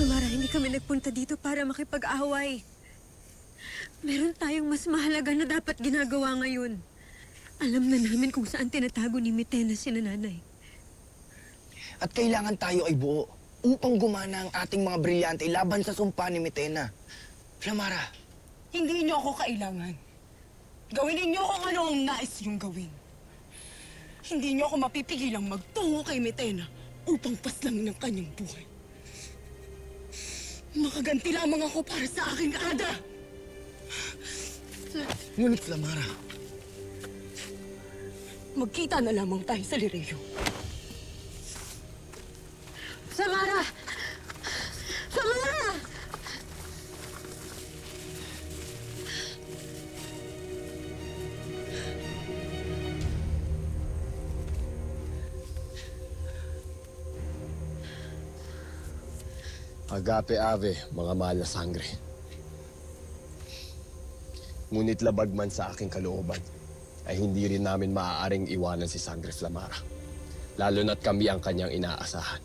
Samara, hindi kami nagpunta dito para makipag-away. Meron tayong mas mahalaga na dapat ginagawa ngayon. Alam na namin kung saan tinatago ni Mitena si nanay. At kailangan tayo ay buo upang gumana ang ating mga brilyante laban sa sumpa ni Mitena. Flamara, Hindi niyo ako kailangan. Gawin ninyo kung ano ang nais niyong gawin. Hindi niyo ako mapipigilang magtungo kay Mitena upang paslangin ang kanyang buhay. Makaganti lamang ako para sa aking ada. ngunit Flamara, Magkita na lamang tayo sa Lireyo. Samara! Samara! Agape Ave, mga mahal na sangre. Ngunit labag man sa aking kalooban, ay hindi rin namin maaaring iwanan si Sangre Flamara. Lalo na't kami ang kanyang inaasahan.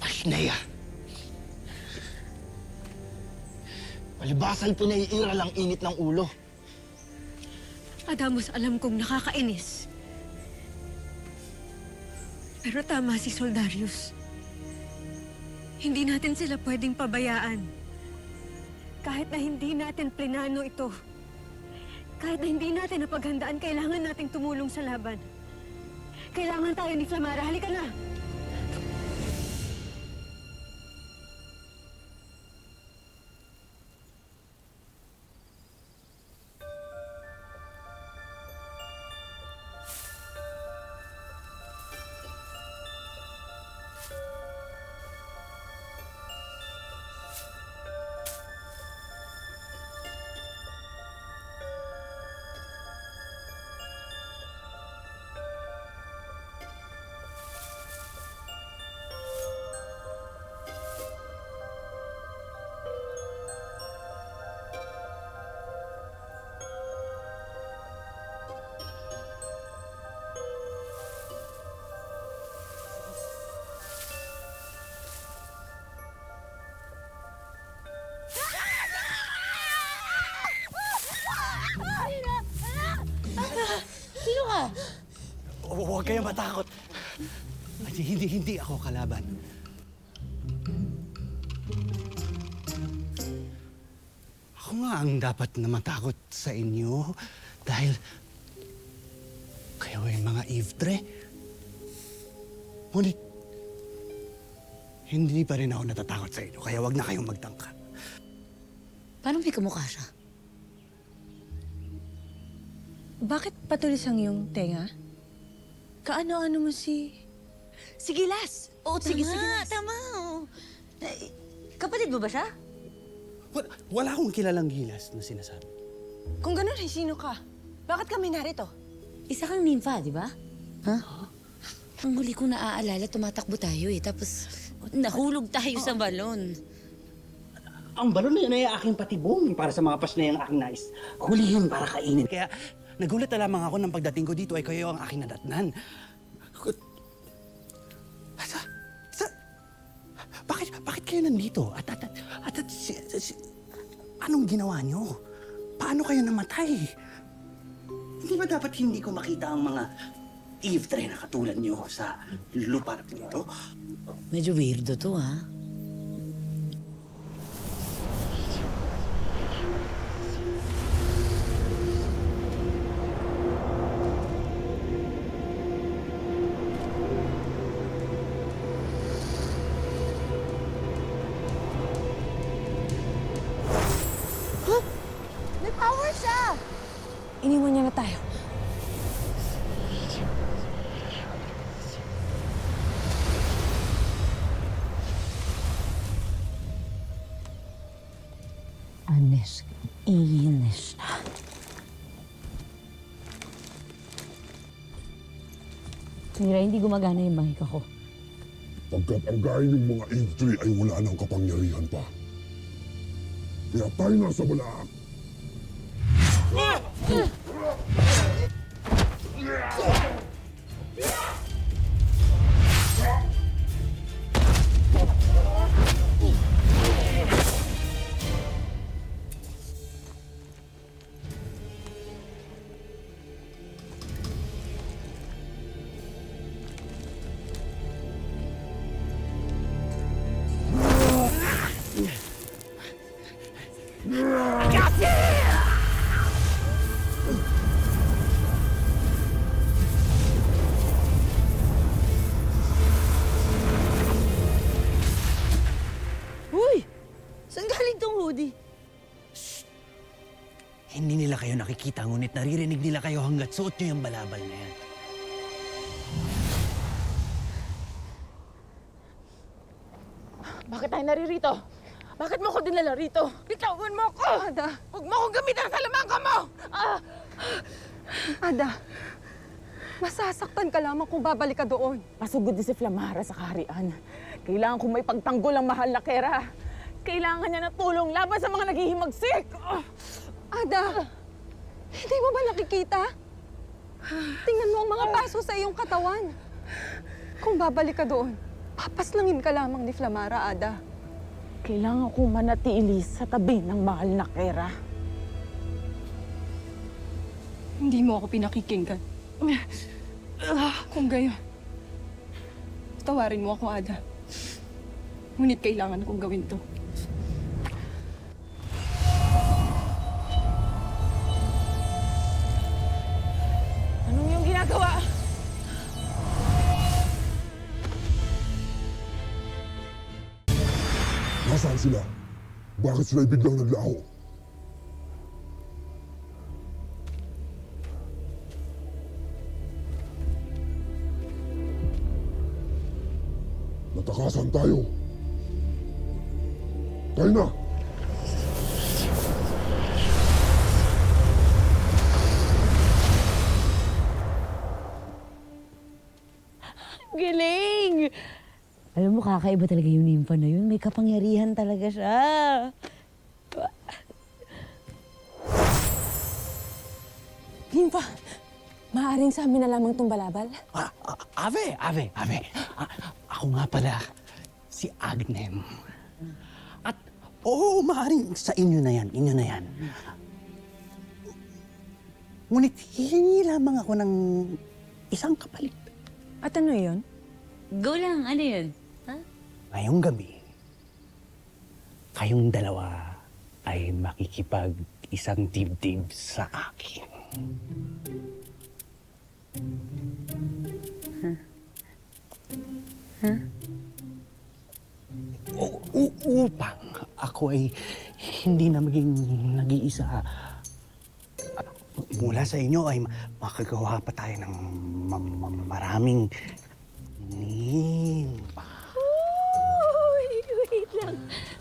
Pasneya. Palibasal pinaiiral ang init ng ulo. Adamos, alam kong nakakainis. Pero tama si Soldarius. Hindi natin sila pwedeng pabayaan. Kahit na hindi natin plinano ito. Kahit na hindi natin napaghandaan, kailangan nating tumulong sa laban. Kailangan tayo ni Flamara. Halika na! Sino ka? Huwag kayong matakot. Hindi ako kalaban. Ako nga ang dapat na matakot sa inyo dahil kayo ay mga Ivtre. Ngunit hindi pa rin ako natatakot sa inyo, kaya wag na kayong magtangka. Paano may kamukha siya? Bakit patulis ang iyong tenga? Kaano-ano mo si... Si Gilas! Oo, sige, Tama, Gilas. tama. Oh. Kapatid mo ba siya? Wala akong kilalang Gilas na sinasabi. Kung ganun, ay sino ka? Bakit kami narito? Isa kang ninfa, di ba? Ha? Ang huli kong naaalala, tumatakbo tayo eh. Tapos nahulog tayo sa balon. Ang balon na yun ay aking patibong para sa mga pasnayang aking nais. Hulihin para kainin. Kaya nagulat na lamang ako nang pagdating ko dito ay kayo ang aking nadatnan. Bakit kayo nandito? Anong ginawa niyo? Paano kayo namatay? Hindi ba dapat hindi ko makita ang mga Ivtre na katulad niyo sa lupa na pinito? Medyo weirdo to, ha? May power siya! Iniwan niya na tayo. Anes, inis na. Mira, hindi gumagana yung mic ako. Pagkat ang gaya ng mga Ivtre ay wala ng kapangyarihan pa. Kaya tayo nasa Bulaak. Uy! Saan galing tong hoodie? Hindi nila kayo nakikita, ngunit naririnig nila kayo hanggat suot nyo yung balabal na yan. Bakit tayo naririto? Bakit mo ko dinala rito? Bitawan mo ko! Ada! Huwag mo akong gamitan sa lamangka mo! Ada, masasaktan ka lamang kung babalik ka doon. Pasugod din si Flamara sa kaharian. Kailangan kong may pagtanggol ang mahal na Kera. Kailangan niya ng tulong laban sa mga naghihimagsik! Ada, hindi mo ba nakikita? Tingnan mo ang mga paso sa iyong katawan. Kung babalik ka doon, papaslangin ka lamang ni Flamara, Ada. Kailangan kong manatili sa tabi ng mahal na Kera. Hindi mo ako pinakikinggan. Kung gayon, tawarin mo ako, Ada. Ngunit kailangan kong gawin to. Anong yung ginagawa? Nasaan sila? Bakit sila biglang naglaho? Natakasan tayo. Tayo na! Galing! Alam mo, kakaiba talaga yung nympha na yun. May kapangyarihan talaga siya. Nympha, maaaring sa amin na lamang itong balabal? Ave. Ako nga pala, si Agnem. At oo, maaaring sa inyo na yan, Ngunit hihingi lamang ako ng isang kapalit. At ano yun? Go lang, ano yun? Ngayong gabi, kayong dalawa ay makikipag-isang dibdib sa akin. Upang ako ay hindi na maging nag-iisa. Mula sa inyo ay makagawa pa tayo ng maraming nimba. Wait lang.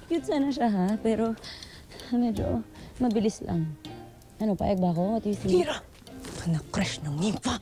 Cute sana siya, ha? Pero medyo mabilis lang. Ano, payag ba ako? What do you think? Kira! Anak crush ng nimpa!